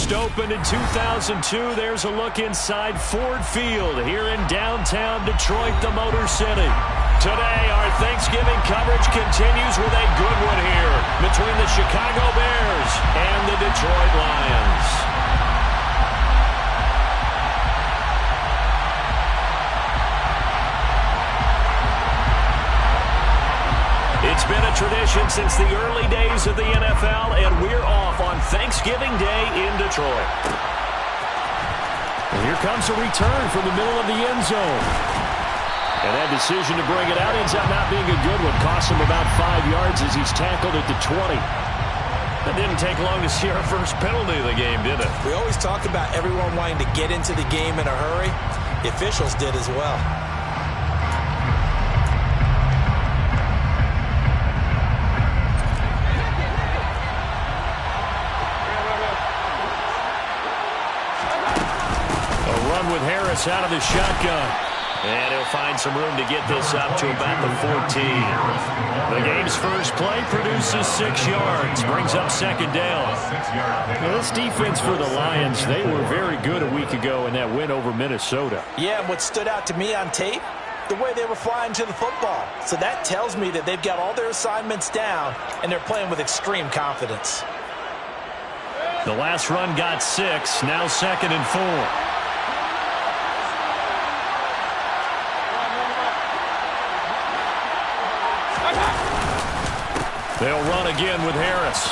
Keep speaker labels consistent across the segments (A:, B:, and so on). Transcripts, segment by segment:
A: first opened in 2002. There's a look inside Ford Field here in downtown Detroit, the Motor City. Today, our Thanksgiving coverage continues with a good one here between the Chicago Bears and the Detroit Lions. It's been a tradition since the early days of the NFL, and we're off on Thanksgiving Day in Detroit. And here comes a return from the middle of the end zone. And that decision to bring it out ends up not being a good one. Cost him about 5 yards as he's tackled at the 20. That didn't take long to see our first penalty of the game, did it?
B: We always talk about everyone wanting to get into the game in a hurry. The officials did as well.
A: With Harris out of the shotgun. And he'll find some room to get this up to about the 14. The game's first play produces 6 yards. Brings up second down. Now, this defense for the Lions, they were very good a week ago in that win over Minnesota.
B: Yeah, and what stood out to me on tape, the way they were flying to the football. So that tells me that they've got all their assignments down, and they're playing with extreme confidence.
A: The last run got 6. Now 2nd and 4. They'll run again with Harris.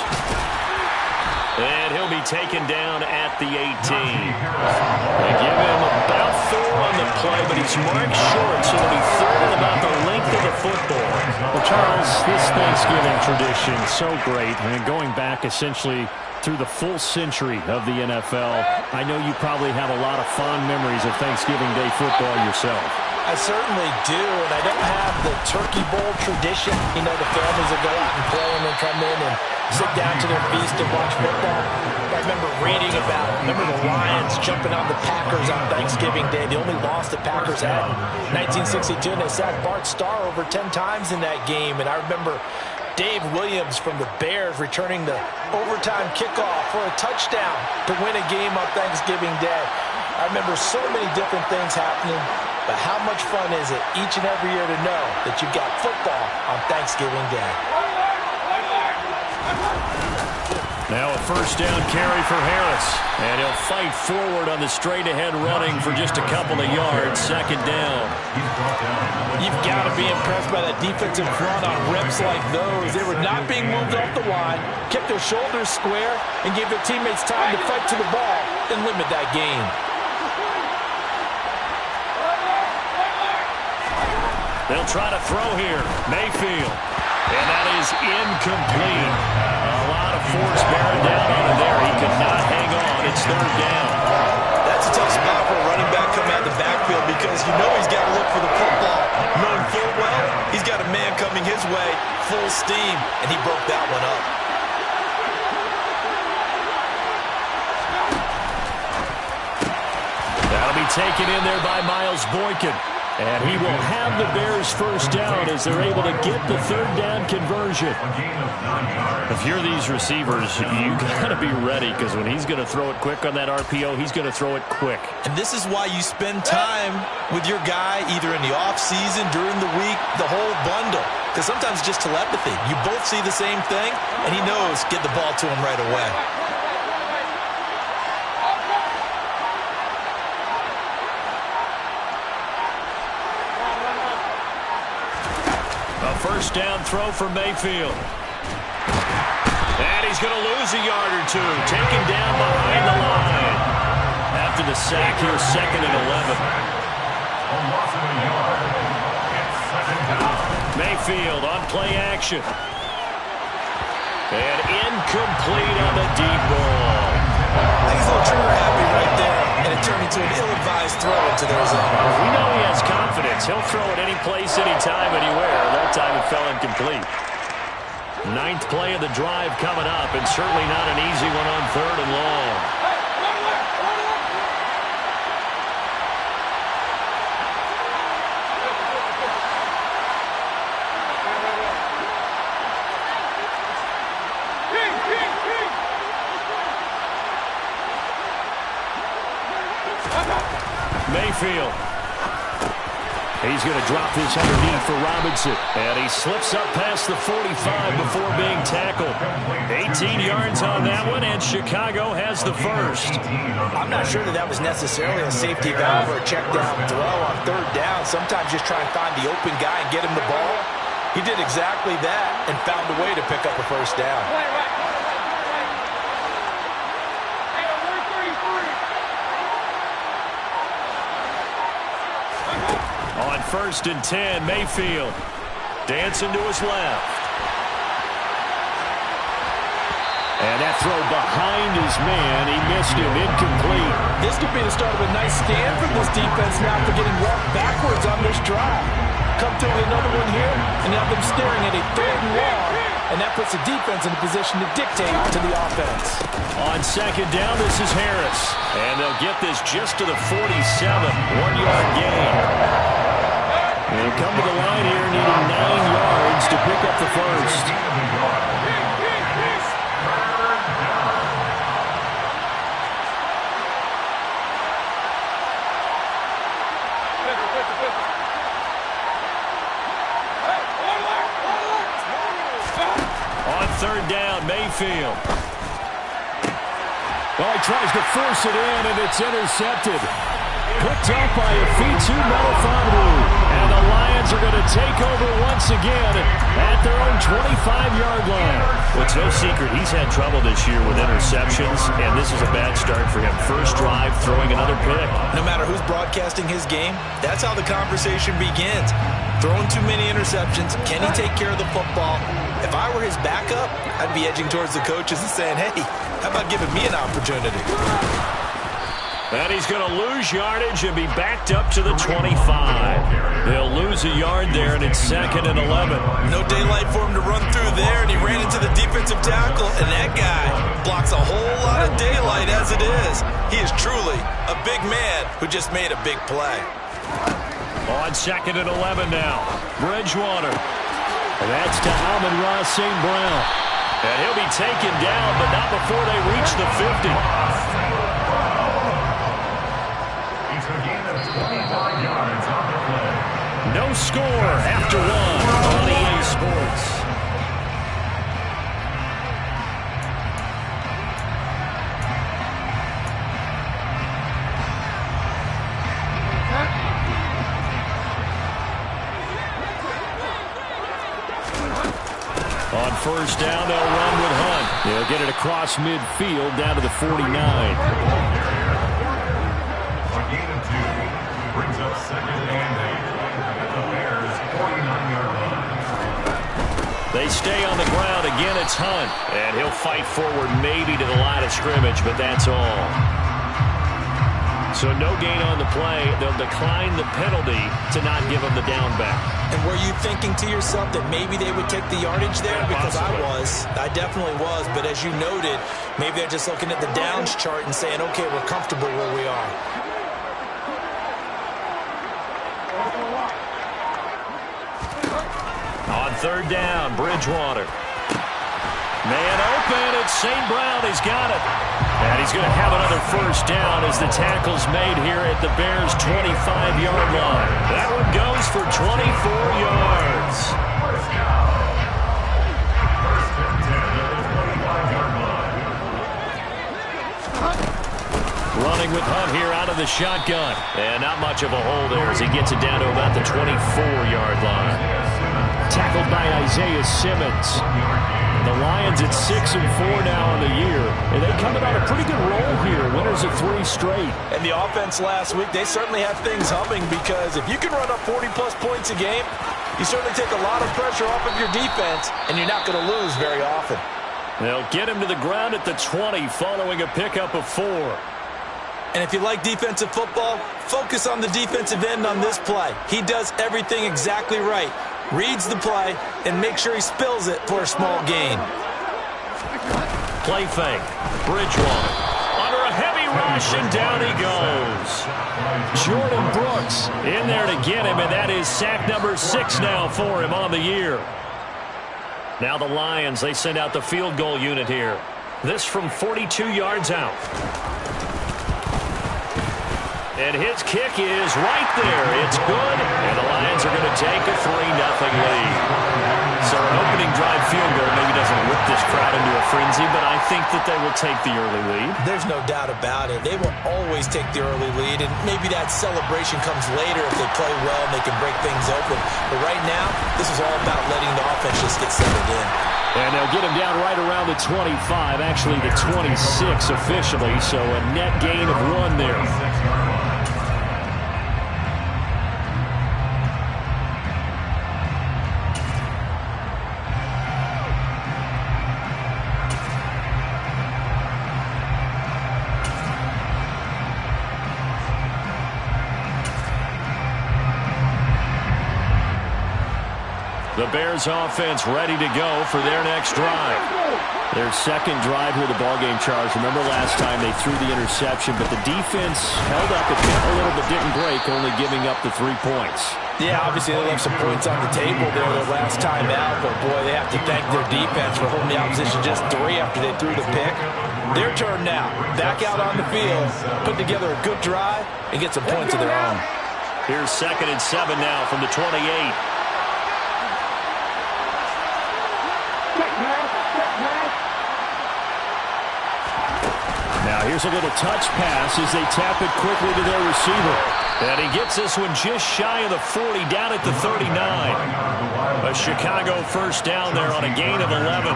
A: And he'll be taken down at the 18. They give him about 4 on the play, but he's marked short, so it'll be 3rd and about the length of the football.
C: Well, Charles, this Thanksgiving tradition, so great. I mean, going back essentially through the full century of the NFL, I know you probably have a lot of fond memories of Thanksgiving Day football yourself.
B: I certainly do, and I don't have the turkey bowl tradition. You know, the families will go out and play and then come in and sit down to their feast and watch football. I remember reading about, the Lions jumping on the Packers on Thanksgiving Day. The only loss the Packers had in 1962, and they sacked Bart Starr over 10 times in that game. And I remember Dave Williams from the Bears returning the overtime kickoff for a touchdown to win a game on Thanksgiving Day. I remember so many different things happening. But how much fun is it each and every year to know that you've got football on Thanksgiving Day?
A: Now a first down carry for Harris. And he'll fight forward on the straight-ahead running for just a couple of yards. 2nd down.
B: You've got to be impressed by that defensive front on reps like those. They were not being moved off the line, kept their shoulders square, and gave their teammates time to fight to the ball and limit that gain.
A: They'll try to throw here. Mayfield. And that is incomplete. A lot of force bearing down on him there. He could not hang on. It's 3rd down.
B: That's a tough spot for a running back coming out of the backfield because you know he's got to look for the football. Knowing full well, he's got a man coming his way, full steam, and he broke that one up.
A: That'll be taken in there by Miles Boykin. And he will have the Bears first down as they're able to get the 3rd down conversion. If you're these receivers, you got to be ready because when he's going to throw it quick on that RPO, he's going to throw it quick.
B: And this is why you spend time with your guy either in the offseason, during the week, the whole bundle. Because sometimes it's just telepathy. You both see the same thing, and he knows get the ball to him right away.
A: First down throw for Mayfield. And he's going to lose a yard or 2. Taken down behind the line. After the sack here, 2nd and 11. Mayfield on play action. And incomplete on the deep ball.
B: I think he's a little trigger happy right there, and it turned into an ill-advised throw into their zone.
A: We know he has confidence. He'll throw it any place, anytime, anywhere. That time it fell incomplete. 9th play of the drive coming up, and certainly not an easy one on 3rd and long. Mayfield. He's going to drop this underneath for Robinson. And he slips up past the 45 before being tackled. 18 yards on that one, and Chicago has the first.
B: I'm not sure that was necessarily a safety valve or a check down throw on third down. Sometimes just try and find the open guy and get him the ball. He did exactly that and found a way to pick up a first down.
A: On 1st and 10, Mayfield dancing to his left. And that throw behind his man, he missed him, incomplete.
B: This could be the start of a nice stand from this defense now for getting walked backwards on this drive. Come to another one here, and now them staring at a 3rd and long, and that puts the defense in a position to dictate to the offense.
A: On 2nd down, this is Harris. And they'll get this just to the 47, 1-yard gain. They'll come to the line here needing 9 yards to pick up the first. On 3rd down, Mayfield. Well, he tries to force it in, and it's intercepted. Picked up by Afitu Melifonwu. And the Lions are going to take over once again at their own 25-yard line. Well, it's no secret he's had trouble this year with interceptions, and this is a bad start for him. First drive, throwing another pick.
B: No matter who's broadcasting his game, that's how the conversation begins. Throwing too many interceptions. Can he take care of the football? If I were his backup, I'd be edging towards the coaches and saying, hey, how about giving me an opportunity?
A: And he's going to lose yardage and be backed up to the 25. They'll lose a yard there, and it's 2nd and 11.
B: No daylight for him to run through there, and he ran into the defensive tackle, and that guy blocks a whole lot of daylight as it is. He is truly a big man who just made a big play.
A: On 2nd and 11 now, Bridgewater. And that's to Amon-Ra St. Brown. And he'll be taken down, but not before they reach the 50. No score after one on EA Sports. On 1st down, they'll run with Hunt. They'll get it across midfield down to the 49. Brings up 2nd and 8 at the Bears' 49-yard line. They stay on the ground. Again, it's Hunt. And he'll fight forward maybe to the line of scrimmage, but that's all. So no gain on the play. They'll decline the penalty to not give him the down back.
B: And were you thinking to yourself that maybe they would take the yardage there? Because I definitely was. But as you noted, maybe they're just looking at the downs chart and saying, okay, we're comfortable where we are.
A: On 3rd down, Bridgewater. Man open, it's St. Brown. He's got it. And he's going to have another first down as the tackle's made here at the Bears' 25-yard line. That one goes for 24 yards. Running with Hunt here out of the shotgun. And not much of a hole there as he gets it down to about the 24-yard line. Tackled by Isaiah Simmons. The Lions at 6-4 now on the year, and they coming on a pretty good roll here. Winners of 3 straight.
B: And the offense last week, they certainly have things humming because if you can run up 40-plus points a game, you certainly take a lot of pressure off of your defense, and you're not going to lose very often.
A: They'll get him to the ground at the 20 following a pickup of 4.
B: And if you like defensive football, focus on the defensive end on this play. He does everything exactly right. Reads the play, and make sure he spills it for a small gain.
A: Play fake. Bridgewater. Under a heavy rush, and down he goes. Jordan Brooks in there to get him, and that is sack number 6 now for him on the year. Now the Lions, they send out the field goal unit here. This from 42 yards out. And his kick is right there. It's good, and the Lions are going to take a 3-0 lead. So an opening drive field goal maybe doesn't whip this crowd into a frenzy, but I think that they will take the early lead.
B: There's no doubt about it. They will always take the early lead, and maybe that celebration comes later if they play well and they can break things open. But right now, this is all about letting the offense just get settled in.
C: And they'll get him down right around the 25, actually the 26 officially, so a net gain of 1 there.
A: The Bears offense ready to go for their next drive.
C: Their second drive here of the ballgame, Charles. Remember last time they threw the interception, but the defense held up a little but didn't break, only giving up the 3 points.
B: Yeah, obviously they left some points on the table there their last time out, but boy, they have to thank their defense for holding the opposition just 3 after they threw the pick. Their turn now. Back out on the field, put together a good drive, and get some points of their own.
A: Here's 2nd and 7 now from the 28.
C: Now here's a little touch pass as they tap it quickly to their receiver.
A: And he gets this one just shy of the 40, down at the 39. A Chicago first down there on a gain of 11.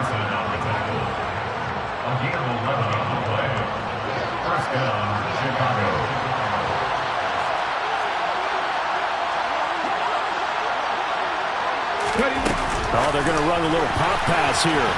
C: Oh, they're going to run a little pop pass here.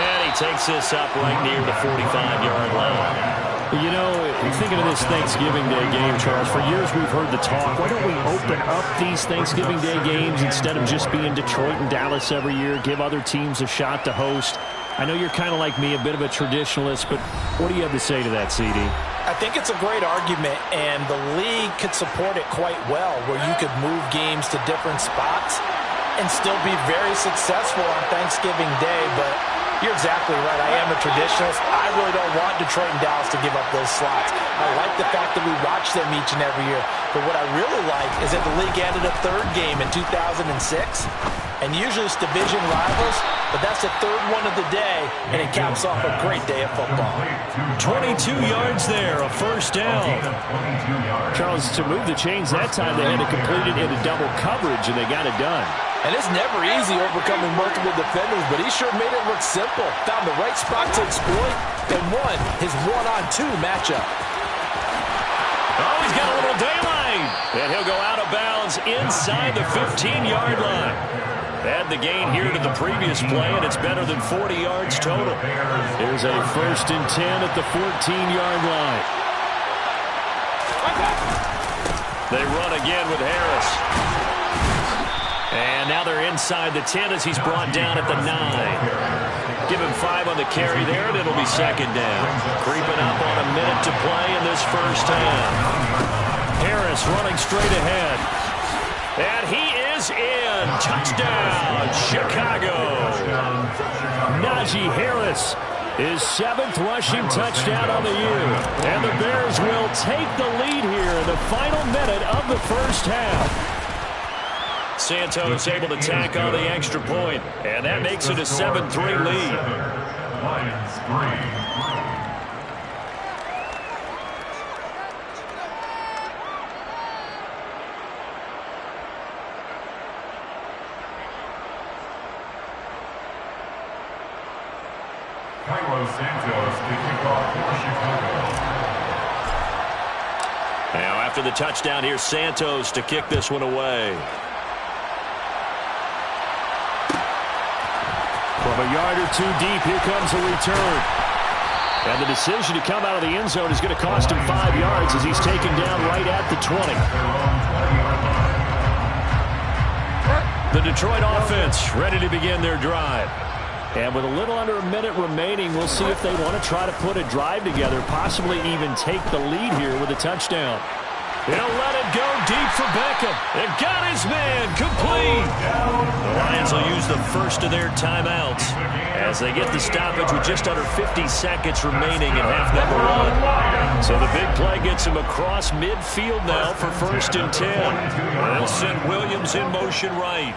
A: And he takes this up right near the 45-yard line.
C: You know, thinking of this Thanksgiving Day game, Charles, for years we've heard the talk, why don't we open up these Thanksgiving Day games instead of just being Detroit and Dallas every year, give other teams a shot to host? I know you're kind of like me, a bit of a traditionalist, but what do you have to say to that, CD?
B: I think it's a great argument, and the league could support it quite well, where you could move games to different spots and still be very successful on Thanksgiving Day, but you're exactly right. I am a traditionalist. I really don't want Detroit and Dallas to give up those slots. I like the fact that we watch them each and every year. But what I really like is that the league added a 3rd game in 2006. And usually it's division rivals, but that's the 3rd one of the day, and it caps off a great day of football.
A: 22 yards there, a first down.
C: Charles, to move the chains that time, they had to complete it into double coverage, and they got it done.
B: And it's never easy overcoming multiple defenders, but he sure made it look simple. Found the right spot to exploit and won his 1-on-2 matchup.
A: Oh, he's got a little daylight. And he'll go out of bounds inside the 15-yard line. Add the gain here to the previous play, and it's better than 40 yards total.
C: Here's a 1st and 10 at the 14-yard line.
A: They run again with Harris. And now they're inside the 10 as he's brought down at the 9. Give him 5 on the carry there, and it'll be 2nd down. Creeping up on a minute to play in this first half. Harris running straight ahead. And he is in. Touchdown, Chicago.
C: Najee Harris, his 7th rushing touchdown on the year. And the Bears will take the lead here in the final minute of the first half.
A: Santos able to tack on the extra point, and that makes it a 7-3 lead.
D: Lions 3. Santos to kick off for Chicago.
A: Now after the touchdown, here's Santos to kick this one away.
C: From a yard or 2 deep, here comes a return. And the decision to come out of the end zone is going to cost him 5 yards as he's taken down right at the 20.
A: The Detroit offense ready to begin their drive.
C: And with a little under a minute remaining, we'll see if they want to try to put a drive together, possibly even take the lead here with a touchdown.
A: He'll let it go deep for Beckham. And got his man complete. The Lions will use the first of their timeouts as they get the stoppage with just under 50 seconds remaining in half number one. So the big play gets him across midfield now for 1st and 10. And they'll send Williams in motion right.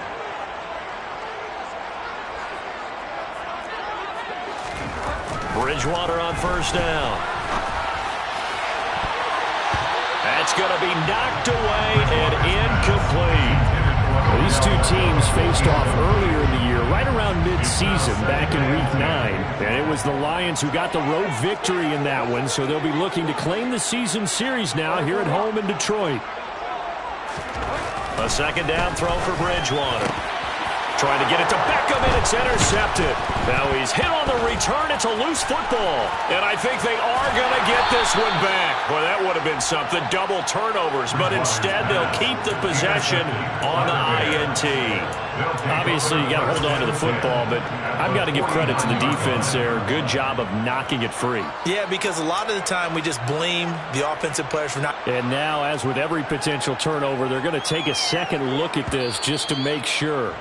A: Bridgewater on 1st down. That's going to be knocked away and incomplete.
C: These two teams faced off earlier in the year, right around mid-season, back in Week 9. And it was the Lions who got the road victory in that one, so they'll be looking to claim the season series now here at home in Detroit.
A: A 2nd down throw for Bridgewater. Trying to get it to Beckham, and it's intercepted. Now he's hit on the return. It's a loose football. And I think they are going to get this one back. Boy, that would have been something. Double turnovers. But instead, they'll keep the possession on the INT.
C: Obviously, you got to hold on to the football, but I've got to give credit to the defense there. Good job of knocking it free.
B: Yeah, because a lot of the time we just blame the offensive players for not.
C: And now, as with every potential turnover, they're going to take a second look at this just to make sure.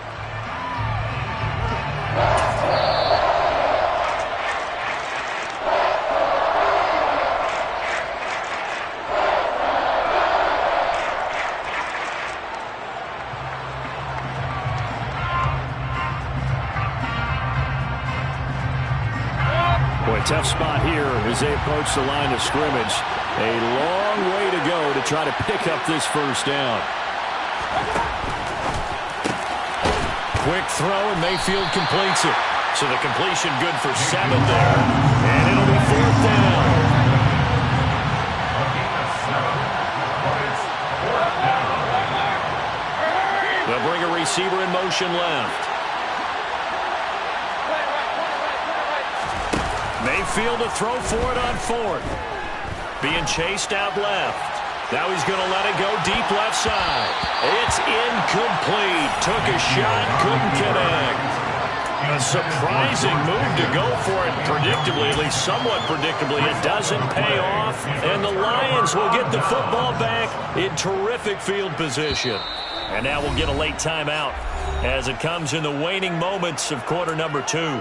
C: Boy, tough spot here as they approach the line of scrimmage. A long way to go to try to pick up this 1st down.
A: Quick throw, and Mayfield completes it. So the completion good for 7 there. And it'll be 4th down. They'll bring a receiver in motion left. Mayfield to throw for it on 4th. Being chased out left. Now he's going to let it go deep left side. It's incomplete. Took a shot, couldn't connect. A surprising move to go for it predictably, at least somewhat predictably. It doesn't pay off, and the Lions will get the football back in terrific field position. And now we'll get a late timeout as it comes in the waning moments of quarter number 2.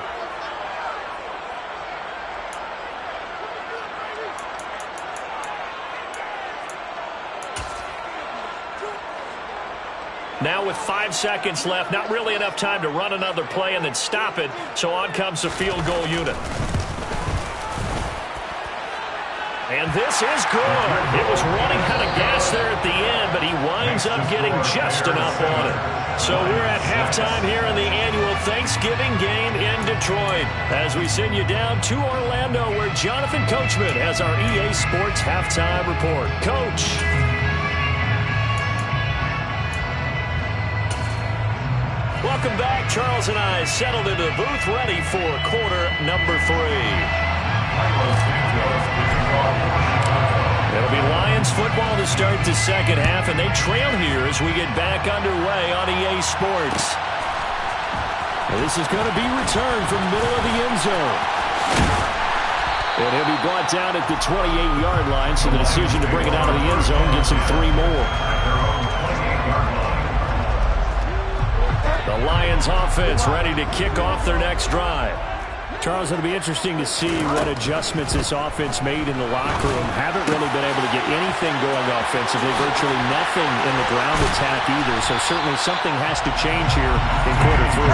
A: Now with 5 seconds left, not really enough time to run another play and then stop it, so on comes the field goal unit. And this is good. It was running out of gas there at the end, but he winds up getting just enough on it. So we're at halftime here in the annual Thanksgiving game in Detroit as we send you down to Orlando where Jonathan Coachman has our EA Sports halftime report. Coach. Welcome back. Charles and I settled into the booth ready for quarter number 3. It'll be Lions football to start the second half, and they trail here as we get back underway on EA Sports. This is going to be returned from the middle of the end zone. And he'll be brought down at the 28-yard line, so the decision to bring it out of the end zone gets him 3 more. The Lions offense ready to kick off their next drive. Charles, it'll be interesting to see what adjustments this offense made in the locker room. Haven't really been able to get anything going offensively, virtually nothing in the ground attack either. So certainly something has to change here in quarter 3.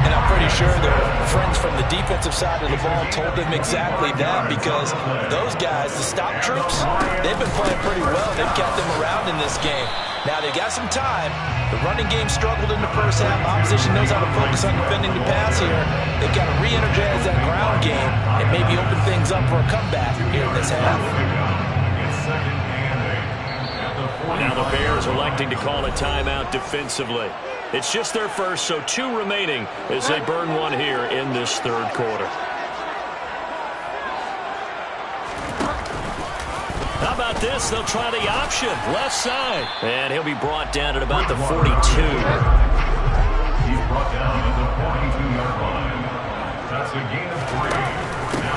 B: And I'm pretty sure their friends from the defensive side of the ball told them exactly that, because those guys, the stop troops, they've been playing pretty well. They've kept them around in this game. Now they got some time. The running game struggled in the first half. Opposition knows how to focus on defending the pass here. They've got to re-energize that ground game and maybe open things up for a comeback here in this half.
A: Now the Bears electing to call a timeout defensively. It's just their first, so 2 remaining as they burn one here in this third quarter. How about this? They'll try the option, left side. And he'll be brought down at about the 42.
D: He's brought down at the 42-yard line. That's a gain of 3.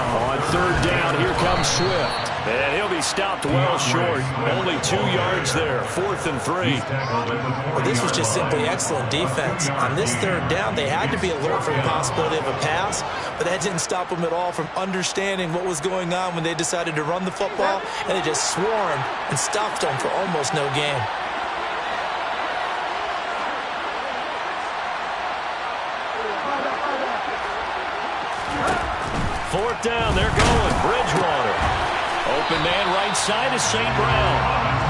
C: On 3rd down, here comes Swift.
A: And he'll be stopped well short. Only 2 yards there. 4th and 3.
B: Well, this was just simply excellent defense. On this 3rd down, they had to be alert for the possibility of a pass, but that didn't stop them at all from understanding what was going on when they decided to run the football, and they just swarmed and stopped them for almost no gain.
A: Fourth down, they're going. Bridgewater. Open man right side is St. Brown.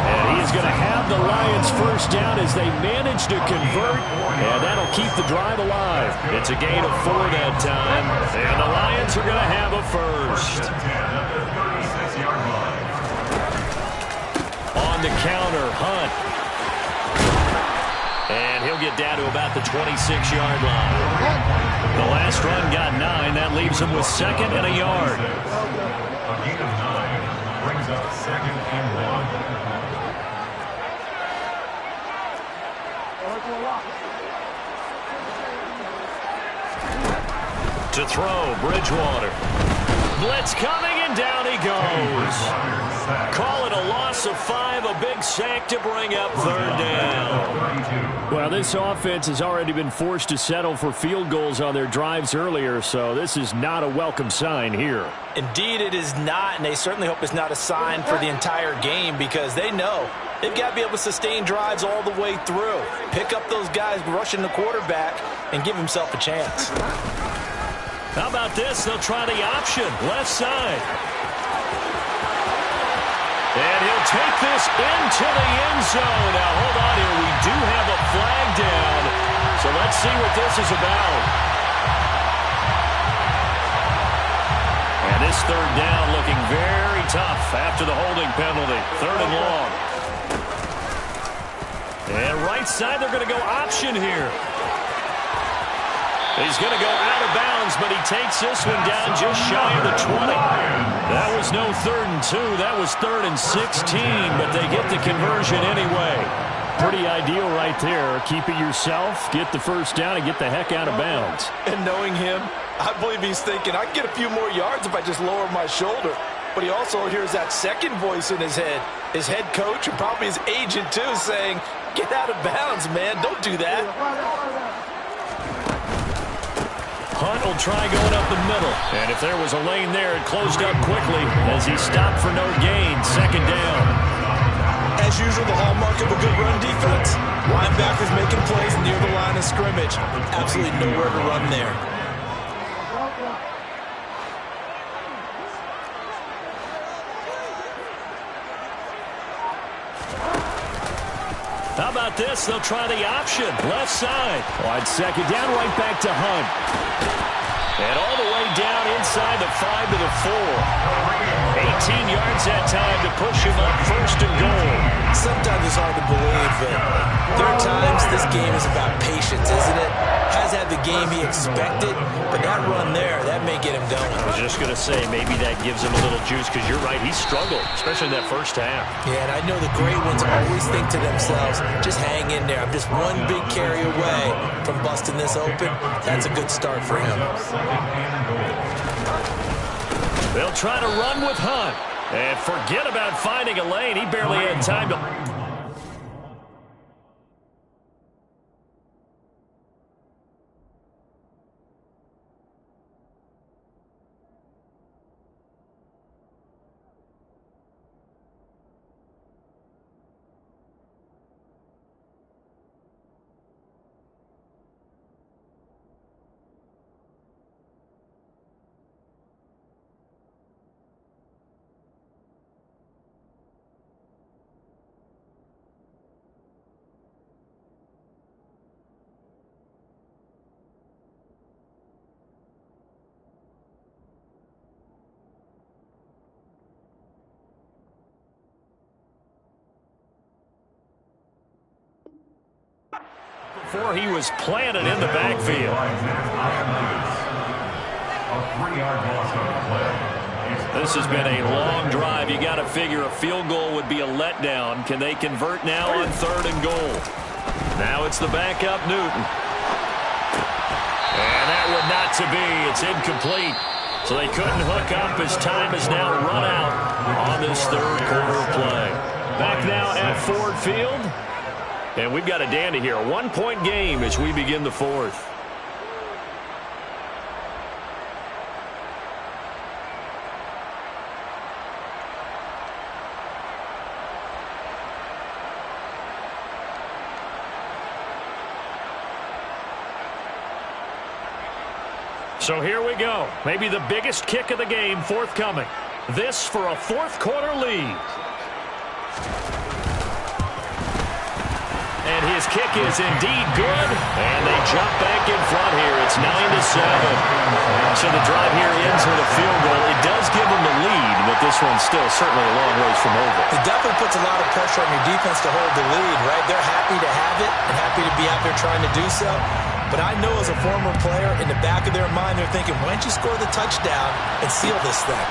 A: And he is going to have the Lions first down as they manage to convert, and that'll keep the drive alive. It's a gain of 4 that time, and the Lions are going to have a first. On the counter, Hunt. And he'll get down to about the 26-yard line. The last run got 9. That leaves him with 2nd and a yard.
D: A gain of 9 brings up 2nd and 1.
A: To throw, Bridgewater. Blitz coming, and down he goes. Call it a loss of 5, a big sack to bring up 3rd down.
C: Well, this offense has already been forced to settle for field goals on their drives earlier, so this is not a welcome sign here.
B: Indeed, it is not, and they certainly hope it's not a sign for the entire game because they know they've got to be able to sustain drives all the way through. Pick up those guys rushing the quarterback and give himself a chance.
A: How about this? They'll try the option, left side. And he'll take this into the end zone. Now, hold on here. We do have a flag down. So let's see what this is about. And this 3rd down looking very tough after the holding penalty. 3rd and long. And right side, they're going to go option here. He's going to go out of bounds, but he takes this one down just shy of the 20. That was no 3rd and 2. That was 3rd and 16, but they get the conversion anyway.
C: Pretty ideal right there. Keep it yourself, get the first down, and get the heck out of bounds.
B: And knowing him, I believe he's thinking, I can get a few more yards if I just lower my shoulder. But he also hears that second voice in his head. His head coach and probably his agent, too, saying, get out of bounds, man. Don't do that.
A: Hunt will try going up the middle. And if there was a lane there, it closed up quickly as he stopped for no gain. 2nd down.
B: As usual, the hallmark of a good run defense. Linebackers making plays near the line of scrimmage. Absolutely nowhere to run there.
A: How about this? They'll try the option, left side.
C: Wide 2nd down, right back to Hunt.
A: And all the way down inside the 5 to the 4. 18 yards that time to push him up 1st and goal.
B: Sometimes it's hard to believe, but there are times this game is about patience, isn't it? Has had the game he expected, but that run there, that may get him going.
A: I was just going to say, maybe that gives him a little juice, because you're right, he struggled, especially in that first half.
B: Yeah, and I know the great ones always think to themselves, just hang in there. I'm just one big carry away from busting this open. That's a good start for him.
A: They'll try to run with Hunt. And forget about finding a lane. He barely had time to... Before he was planted in the backfield. This has been a long drive. You got to figure a field goal would be a letdown. Can they convert now on 3rd and goal? Now it's the backup, Newton. And that would not to be. It's incomplete. So they couldn't hook up as time has now run out on this third quarter play. Back now at Ford Field. And we've got a dandy here. A 1-point game as we begin the fourth. So here we go. Maybe the biggest kick of the game forthcoming. This for a fourth quarter lead. And his kick is indeed good. And they jump back in front here. It's 9-7. So the drive here ends with a field goal. It does give them the lead, but this one's still certainly a long ways from over.
B: It definitely puts a lot of pressure on your defense to hold the lead, right? They're happy to have it and happy to be out there trying to do so. But I know as a former player, in the back of their mind, they're thinking, why don't you score the touchdown and seal this thing?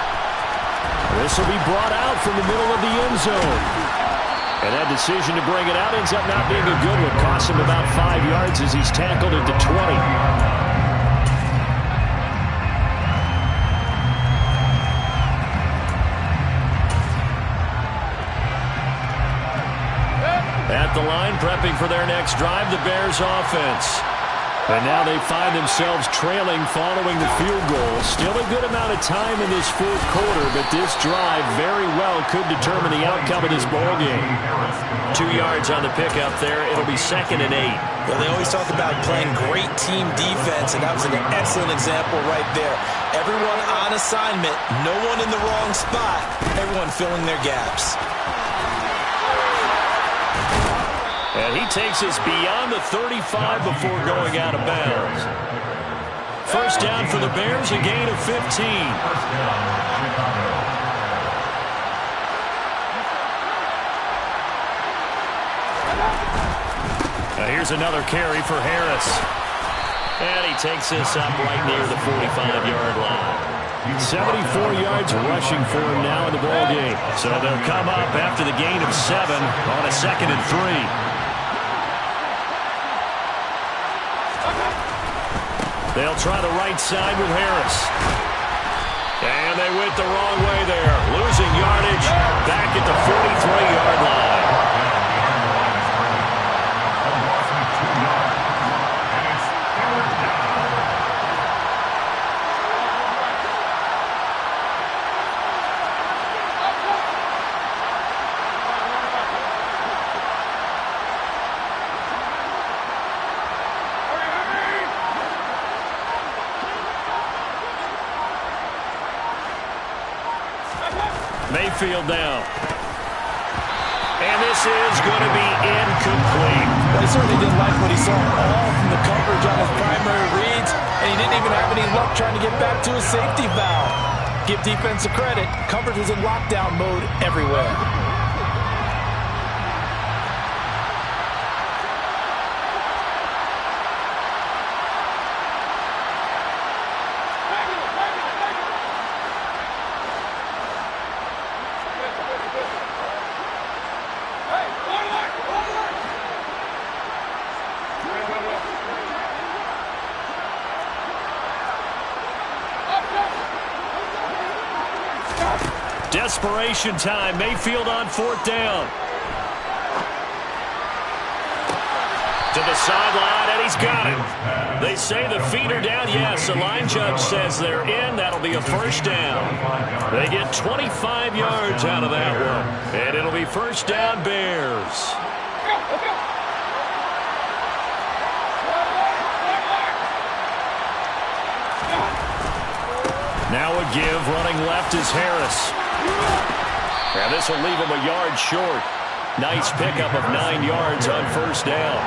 C: This will be brought out from the middle of the end zone. And that decision to bring it out ends up not being a good one. Costs him about 5 yards as he's tackled at the 20. At the line, prepping for their next drive, the Bears offense. And now they find themselves trailing following the field goal. Still a good amount of time in this fourth quarter, but this drive very well could determine the outcome of this ballgame.
A: 2 yards on the pickup there. It'll be 2nd and 8.
B: Well, they always talk about playing great team defense, and that was an excellent example right there. Everyone on assignment, no one in the wrong spot, everyone filling their gaps.
A: And he takes us beyond the 35 before going out of bounds. First down for the Bears, a gain of 15. Now here's another carry for Harris. And he takes us up right near the 45-yard line. 74 yards rushing for him now in the ballgame. So they'll come up after the gain of 7 on a 2nd and 3. They'll try the right side with Harris. And they went the wrong way there. Losing yardage back at the 43-yard line. Mayfield down. And this is going to be incomplete.
B: Well, he certainly didn't like what he saw all from the coverage on his primary reads, and he didn't even have any luck trying to get back to his safety valve. Give defense a credit. Coverage was in lockdown mode everywhere.
A: Desperation time. Mayfield on 4th down. To the sideline, and he's got it. They say the feet are down. Yes, the line judge says they're in. That'll be a first down. They get 25 yards out of that one. And it'll be first down, Bears. Now a give. Running left is Harris. And this will leave him a yard short. Nice pickup of 9 yards on first down.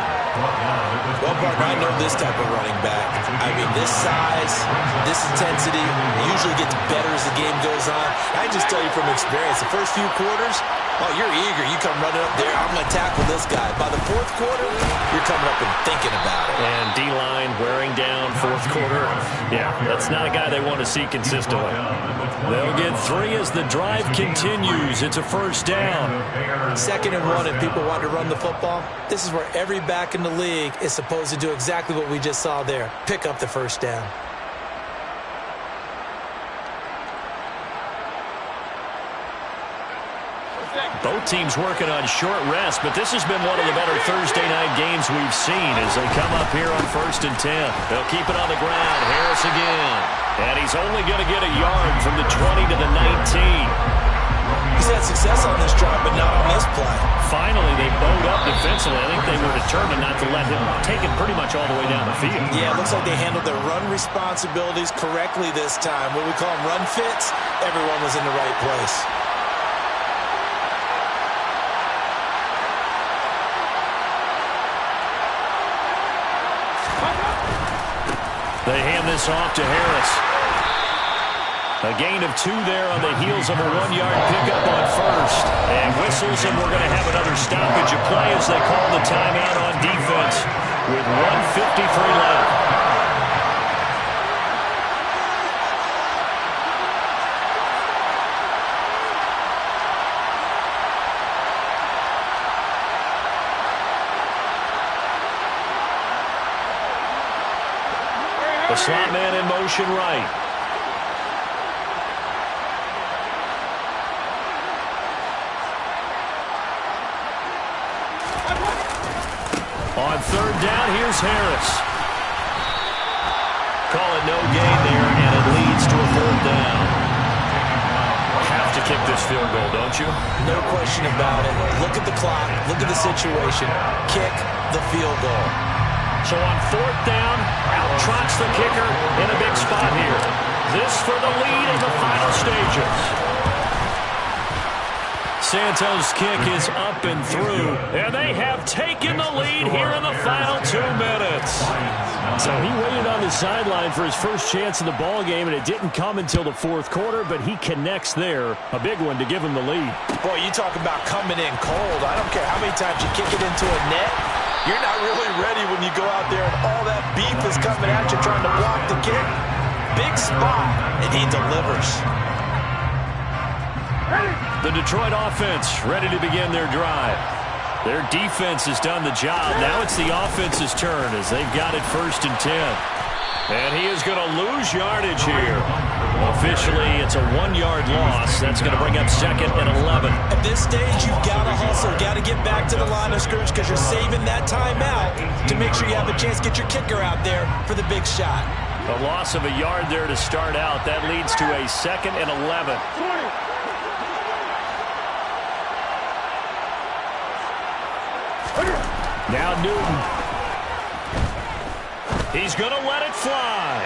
B: Well, partner, I know this type of running back. I mean, this size, this intensity usually gets better as the game goes on. I just tell you from experience, the first few quarters, oh, you're eager. You come running up there, I'm going to tackle this guy. By the fourth quarter, you're coming up and thinking about it.
A: And D-line wearing down fourth quarter. Yeah, that's not a guy they want to see consistently. They'll get 3 as the drive continues. It's a first down.
B: 2nd and 1, and people want to run the football. This is where every back in the league is supposed to do exactly what we just saw there. Pick up the first down.
A: Both teams working on short rest, but this has been one of the better Thursday night games we've seen as they come up here on 1st and 10. They'll keep it on the ground. Harris again. And he's only going to get a yard from the 20 to the 19.
B: He's had success on this drive, but not on this play.
A: Finally, they bowed up defensively. I think they were determined not to let him take it pretty much all the way down the field.
B: Yeah, it looks like they handled their run responsibilities correctly this time. What we call them run fits, everyone was in the right place.
A: They hand this off to Harris. A gain of 2 there on the heels of a 1-yard pickup on first. And whistles, and we're going to have another stoppage of play as they call the timeout on defense with 1:53 left. The slot man in motion right. On 3rd down, here's Harris. Call it no gain there, and it leads to a 4th down. Have to kick this field goal, don't you?
B: No question about it. Look at the clock. Look at the situation. Kick the field goal.
A: So on 4th down, out trots the kicker in a big spot here. This for the lead in the final stages. Santos' kick is up and through, and they have taken the lead here in the final 2 minutes.
C: So he waited on the sideline for his first chance in the ball game, and it didn't come until the 4th quarter, but he connects there. A big one to give him the lead.
B: Boy, you talk about coming in cold. I don't care how many times you kick it into a net. You're not really ready when you go out there and all that beef is coming at you trying to block the kick. Big spot, and he delivers.
A: The Detroit offense ready to begin their drive. Their defense has done the job. Now it's the offense's turn as they've got it 1st and 10. And he is going to lose yardage here. Officially, it's a 1-yard loss. That's going to bring up 2nd and 11.
B: At this stage, you've got to hustle. Got to get back to the line of scrimmage because you're saving that timeout to make sure you have a chance to get your kicker out there for the big shot.
A: A loss of a yard there to start out. That leads to a 2nd and 11. Now Newton. He's going to let it fly.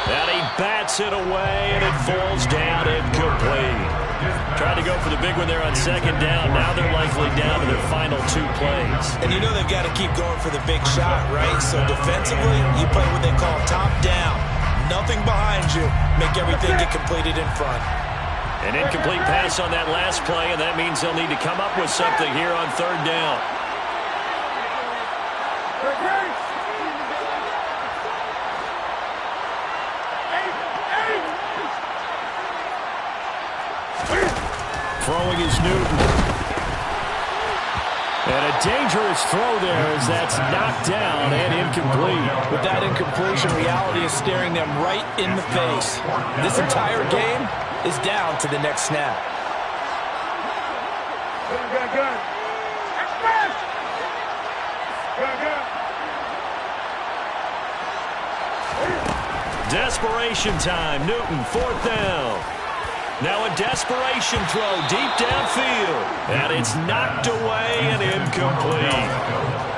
A: And he bats it away, and it falls down incomplete. Tried to go for the big one there on 2nd down. Now they're likely down to their final 2 plays.
B: And you know they've got to keep going for the big shot, right? So defensively, you play what they call top down. Nothing behind you. Make everything get completed in front.
A: An incomplete pass on that last play, and that means they'll need to come up with something here on 3rd down. Throwing is Newton. And a dangerous throw there as that's knocked down and incomplete.
B: With that incompletion, reality is staring them right in the face. This entire game is down to the next snap.
A: Desperation time. Newton, 4th down. Now a desperation throw deep downfield. And it's knocked away and incomplete.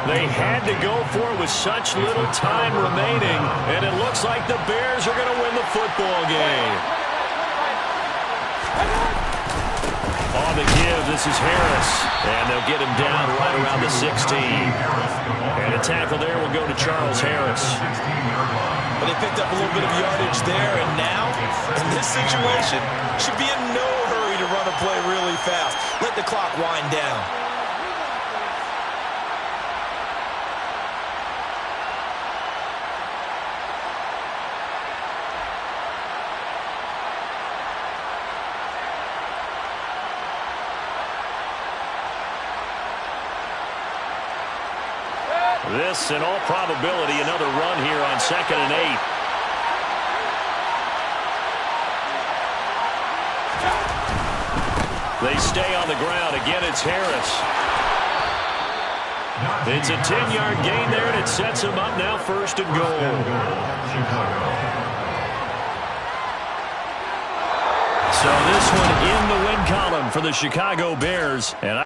A: They had to go for it with such little time remaining. And it looks like the Bears are going to win the football game. On the give, this is Harris. And they'll get him down right around the 16. And a tackle there will go to Charles Harris.
B: But they picked up a little bit of yardage there, and now, in this situation, should be in no hurry to run a play really fast. Let the clock wind down.
A: This, in all probability, another run here on 2nd and 8. They stay on the ground. Again, it's Harris. It's a 10-yard gain there, and it sets him up now 1st and goal. So this one in the win column for the Chicago Bears. And